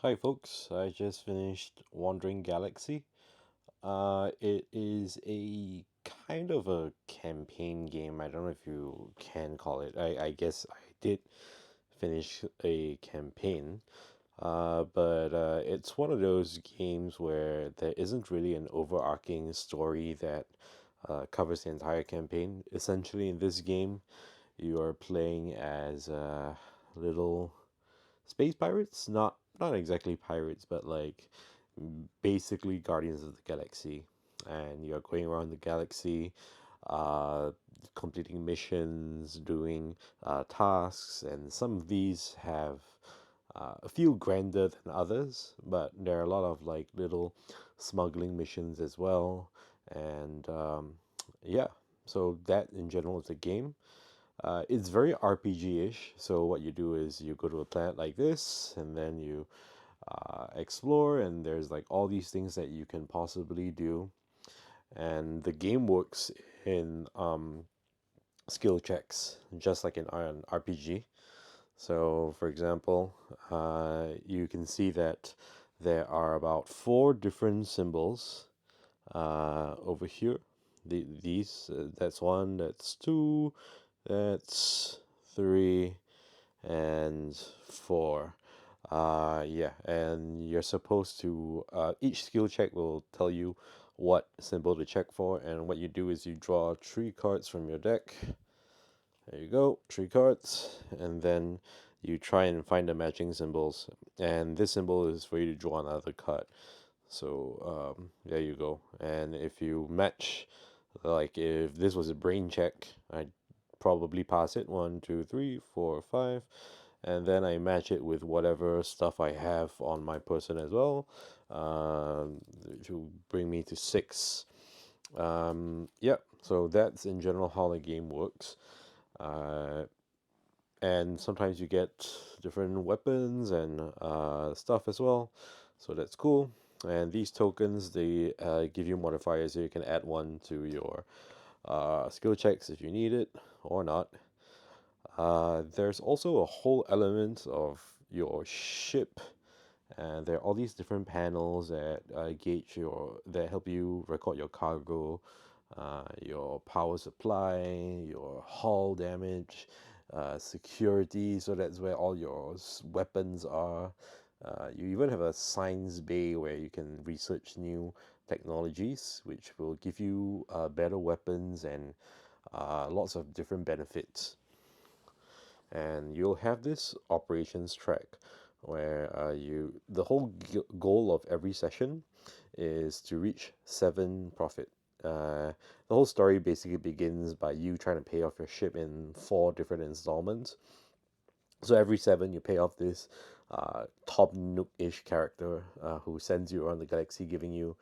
Hi folks, I just finished Wandering Galaxy. It is a kind of a campaign game. I don't know if you can call it. I guess I did finish a campaign, but it's one of those games where there isn't really an overarching story that covers the entire campaign. Essentially, in this game, you are playing as little space pirates, not exactly pirates, but like basically Guardians of the Galaxy, and you're going around the galaxy, uh, completing missions, doing tasks, and some of these have a few grander than others, but there are a lot of like little smuggling missions as well, and yeah. So that in general is the game. It's very RPG-ish. So what you do is you go to a planet like this, and then you explore, and there's like all these things that you can possibly do. And the game works in skill checks, just like in an RPG. So, for example, you can see that there are about four different symbols over here. These that's one, that's two, that's three, and four. Yeah, and you're supposed to. Each skill check will tell you what symbol to check for, and what you do is you draw three cards from your deck. There you go, three cards, and then you try and find the matching symbols. And this symbol is for you to draw another card. So there you go. And if you match, like if this was a brain check, I'd probably pass it. One, two, three, four, five, and then I match it with whatever stuff I have on my person as well, to bring me to six. Yeah, so that's in general how the game works. Uh, and sometimes you get different weapons and stuff as well, so that's cool. And these tokens, they give you modifiers, so you can add one to your skill checks if you need it or not. There's also a whole element of your ship, and there are all these different panels that gauge that help you record your cargo, your power supply, your hull damage, security. So that's where all your weapons are. You even have a science bay where you can research new technologies, which will give you better weapons and lots of different benefits. And you'll have this operations track where the whole goal of every session is to reach 7 profit. The whole story basically begins by you trying to pay off your ship in four different installments. So every seven, you pay off this top nook-ish character who sends you around the galaxy, giving you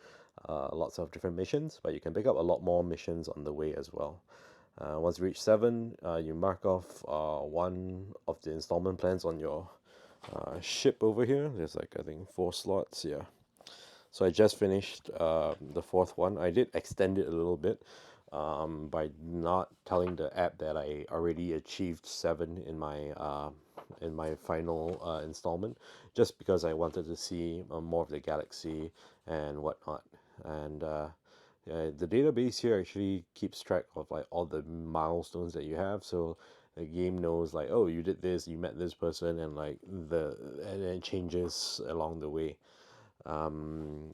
lots of different missions. But you can pick up a lot more missions on the way as well. Once you reach seven, you mark off one of the installment plans on your ship over here. There's like, I think, 4 slots. Yeah. So I just finished the fourth one. I did extend it a little bit by not telling the app that I already achieved seven in my final installment, just because I wanted to see more of the galaxy and whatnot. And the database here actually keeps track of like all the milestones that you have. So the game knows like, oh, you did this, you met this person, and like and it changes along the way.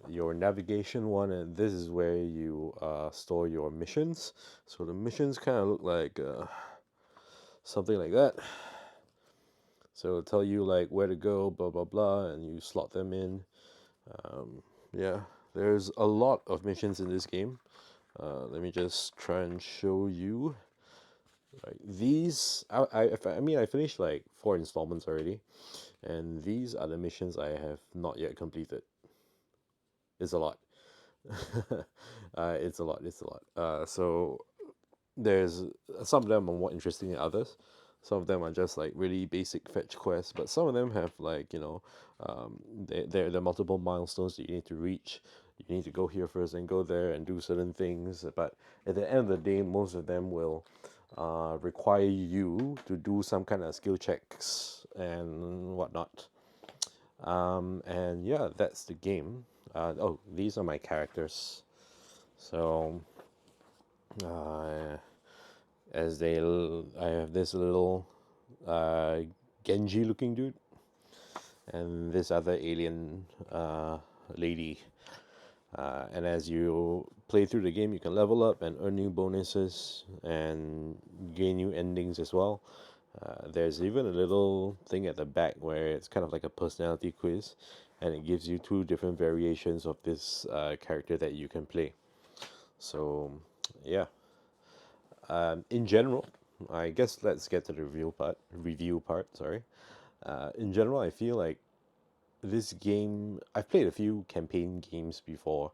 Your navigation one, and this is where you store your missions. So the missions kind of look like something like that. So it'll tell you like where to go, blah blah blah, and you slot them in. Yeah, there's a lot of missions in this game. Let me just try and show you. Right, these I mean I finished like 4 installments already, and these are the missions I have not yet completed. It's a lot. It's a lot. It's a lot. So there's some of them are more interesting than others. Some of them are just like really basic fetch quests, but some of them have like there are multiple milestones that you need to reach. You need to go here first and go there and do certain things. But at the end of the day, most of them will require you to do some kind of skill checks and whatnot. And yeah, that's the game. Oh, these are my characters. So, uh, I have this little uh, Genji looking dude, and this other alien lady. And as you play through the game, you can level up and earn new bonuses and gain new endings as well. There's even a little thing at the back where it's kind of like a personality quiz, and it gives you two different variations of this character that you can play. So, yeah. In general, I guess let's get to the review part. Review part, sorry. In general, I feel like this game. I've played a few campaign games before.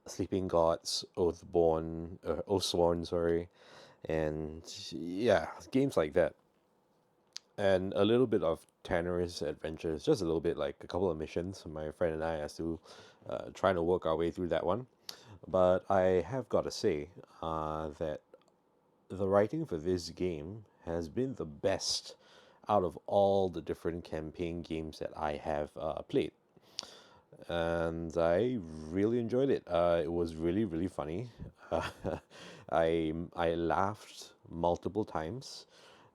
Sleeping Gods, Oathborn, Oathsworn, sorry, and yeah, games like that, and a little bit of Tanner's Adventures, just a little bit, like a couple of missions. My friend and I are still trying to work our way through that one, but I have got to say that the writing for this game has been the best out of all the different campaign games that I have played, and I really enjoyed it. It was really really funny. Uh, I laughed multiple times,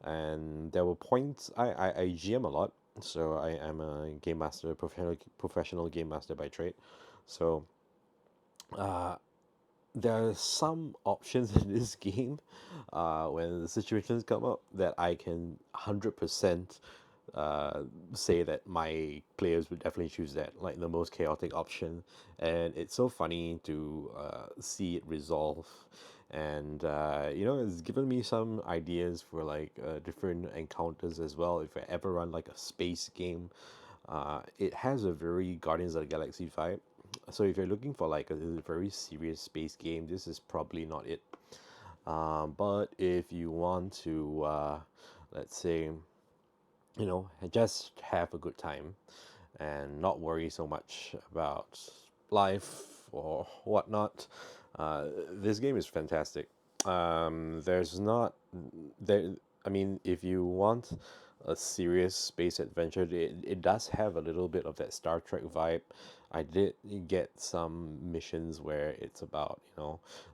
and there were points. I GM a lot, so I am a game master, professional game master by trade. So uh, there are some options in this game when the situations come up that I can 100% uh, say that my players would definitely choose that, like the most chaotic option. And it's so funny to see it resolve. And it's given me some ideas for like different encounters as well. If I ever run like a space game, it has a very Guardians of the Galaxy vibe. So if you're looking for like a very serious space game, this is probably not it. But if you want to, let's say, just have a good time and not worry so much about life or whatnot, this game is fantastic. There's not there. I mean, if you want a serious space adventure, it does have a little bit of that Star Trek vibe. I did get some missions where it's about,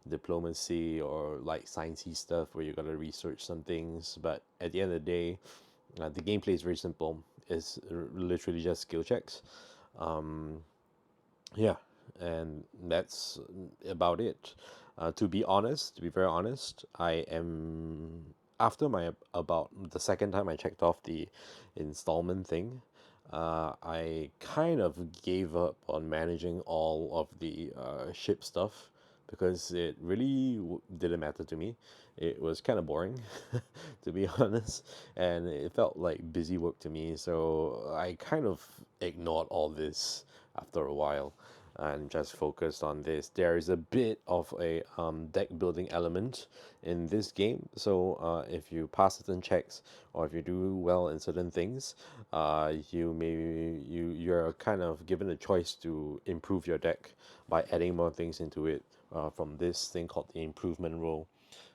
diplomacy or like sciencey stuff where you gotta research some things. But at the end of the day, the gameplay is very simple. It's literally just skill checks. Um, yeah, and that's about it. To be very honest, I am after my about the second time I checked off the installment thing. I kind of gave up on managing all of the ship stuff because it really didn't matter to me. It was kind of boring, to be honest, and it felt like busy work to me. So I kind of ignored all this after a while and just focused on this. There is a bit of a deck building element in this game. So if you pass certain checks or if you do well in certain things, you're kind of given a choice to improve your deck by adding more things into it from this thing called the improvement roll.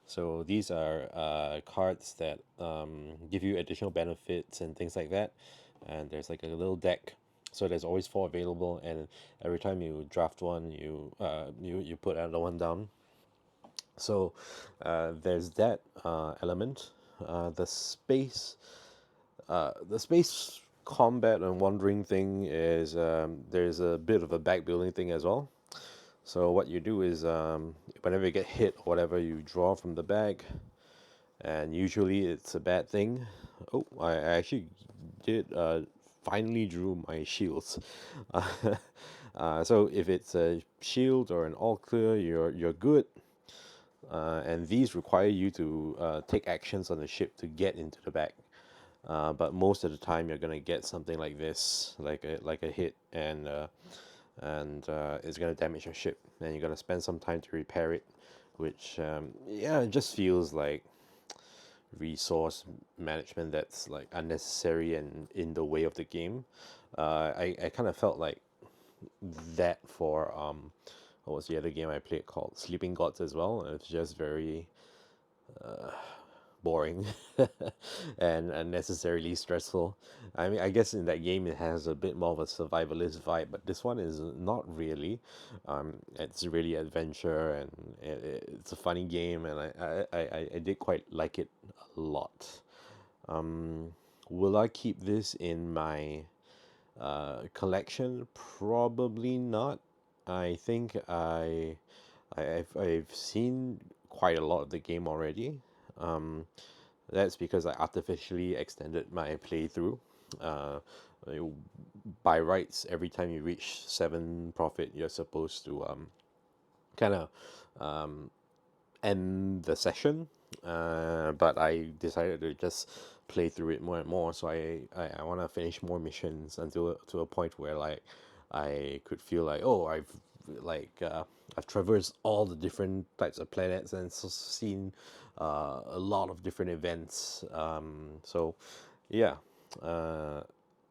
So these are cards that give you additional benefits and things like that. And there's like a little deck, so there's always four available. And every time you draft one, you put another one down. So there's that element. The space combat and wandering thing is there's a bit of a back building thing as well. So what you do is whenever you get hit or whatever, you draw from the bag, and usually it's a bad thing. Oh, I actually did finally drew my shields. So if it's a shield or an all clear, you're good. And these require you to take actions on the ship to get into the bag. But most of the time, you're gonna get something like this, like a hit, and it's gonna damage your ship, and you're gonna spend some time to repair it, which yeah, it just feels like resource management that's like unnecessary and in the way of the game. I kind of felt like that for what was the other game I played called Sleeping Gods as well. It's just very boring and unnecessarily stressful. I mean, I guess in that game it has a bit more of a survivalist vibe, but this one is not really. It's really adventure and it's a funny game, and I did quite like it a lot. Um, will I keep this in my collection? Probably not. I think I've seen quite a lot of the game already. Um, that's because I artificially extended my playthrough. Uh, you- by rights, every time you reach seven profit, you're supposed to kind of um, end the session. But I decided to just play through it more and more. So I want to finish more missions until to a point where like I could feel like, oh, like I've traversed all the different types of planets and seen a lot of different events. So yeah, uh,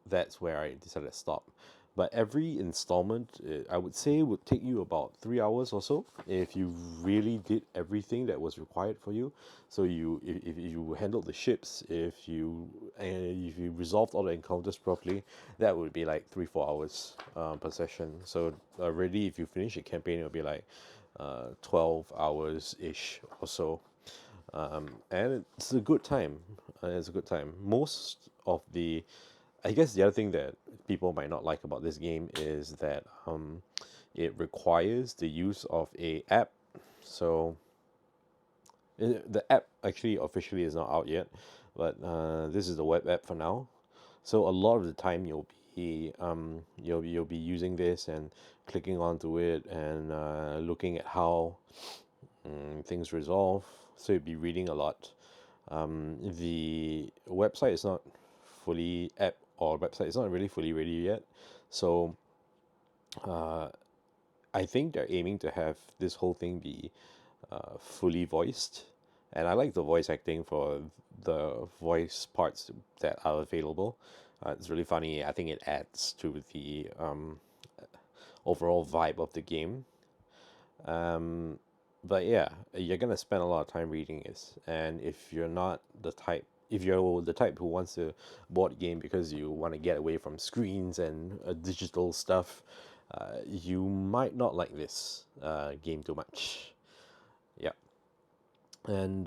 that's where I decided to stop. But every installment, I would say, would take you about 3 hours or so if you really did everything that was required for you. So if you handled the ships, if you resolved all the encounters properly, that would be like 3 4 hours per session. So already, if you finish a campaign, it'll be like 12 hours ish or so, and it's a good time. It's a good time. Most of the, I guess the other thing that people might not like about this game is that it requires the use of a app. So the app actually officially is not out yet, but this is the web app for now. So a lot of the time you'll be using this and clicking onto it and looking at how things resolve. So you'll be reading a lot. The website is not fully app or website is not really fully ready yet. So uh, I think they're aiming to have this whole thing be fully voiced. And I like the voice acting for the voice parts that are available. It's really funny. I think it adds to the overall vibe of the game. Um, but yeah, you're gonna spend a lot of time reading this, and if you're the type who wants to board game because you want to get away from screens and digital stuff, you might not like this game too much. Yeah, and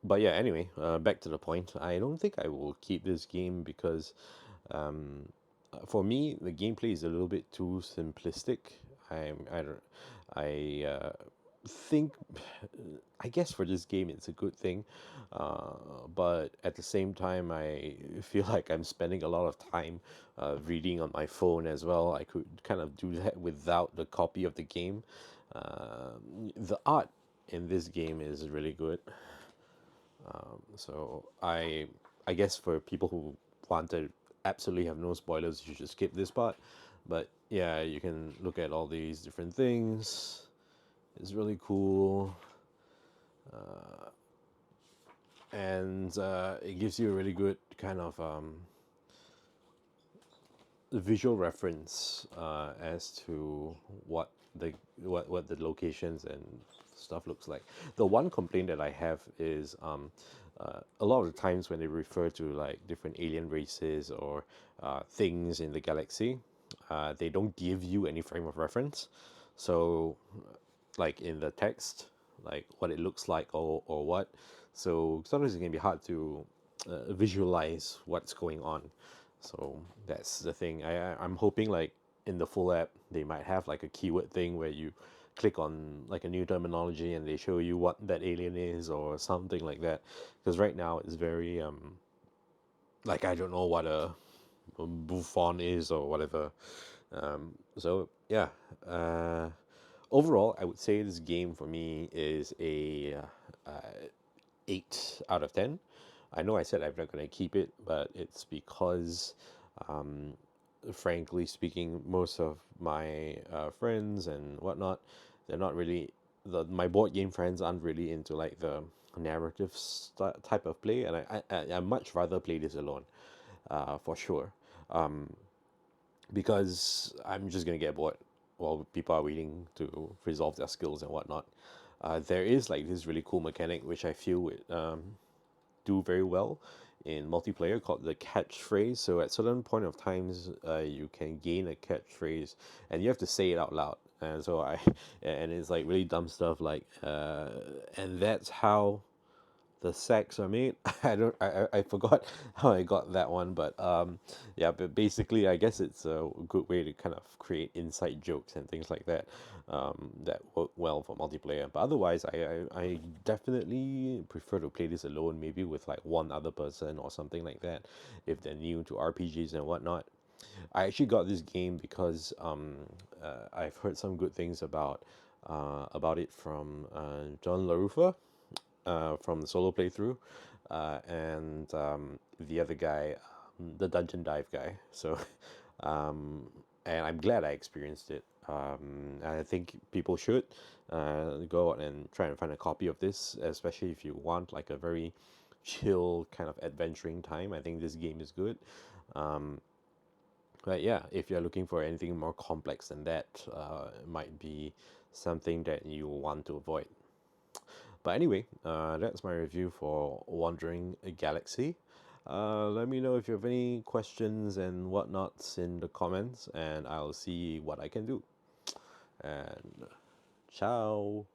but yeah, anyway, back to the point. I don't think I will keep this game because for me, the gameplay is a little bit too simplistic. I don't I think I guess for this game it's a good thing, but at the same time I feel like I'm spending a lot of time reading on my phone as well. I could kind of do that without the copy of the game. The art in this game is really good. So I guess for people who want to absolutely have no spoilers, you should skip this part. But yeah, you can look at all these different things. It's really cool, and it gives you a really good kind of visual reference as to what what the locations and stuff looks like. The one complaint that I have is a lot of the times when they refer to like different alien races or things in the galaxy, they don't give you any frame of reference. So, like in the text, like what it looks like or what. So sometimes it can be hard to visualize what's going on. So that's the thing. I'm hoping like in the full app they might have like a keyword thing where you click on like a new terminology and they show you what that alien is or something like that. Because right now it's very like I don't know what a Buffon is or whatever. So yeah, overall I would say this game for me is a 8 out of 10. I know I said I'm not going to keep it, but it's because, um, frankly speaking, most of my friends and whatnot, they're not really my board game friends aren't really into like the narrative type of play, and I much rather play this alone, for sure, because I'm just gonna get bored while people are waiting to resolve their skills and whatnot. There is like this really cool mechanic which I feel with do very well in multiplayer called the catchphrase. So at certain point of times, you can gain a catchphrase, and you have to say it out loud. And so I, and it's like really dumb stuff like, and that's how the sacks are made. I forgot how I got that one, but yeah, but basically I guess it's a good way to kind of create inside jokes and things like that, that work well for multiplayer. But otherwise, I definitely prefer to play this alone, maybe with like one other person or something like that, if they're new to RPGs and whatnot. I actually got this game because I've heard some good things about it from John LaRufa, from the solo playthrough, and the other guy, the Dungeon Dive guy. So, um, and I'm glad I experienced it. I think people should go out and try and find a copy of this, especially if you want like a very chill kind of adventuring time. I think this game is good. Um, but yeah, if you're looking for anything more complex than that, it might be something that you want to avoid. But anyway, that's my review for Wandering Galaxy. Let me know if you have any questions and whatnots in the comments, and I'll see what I can do. And ciao.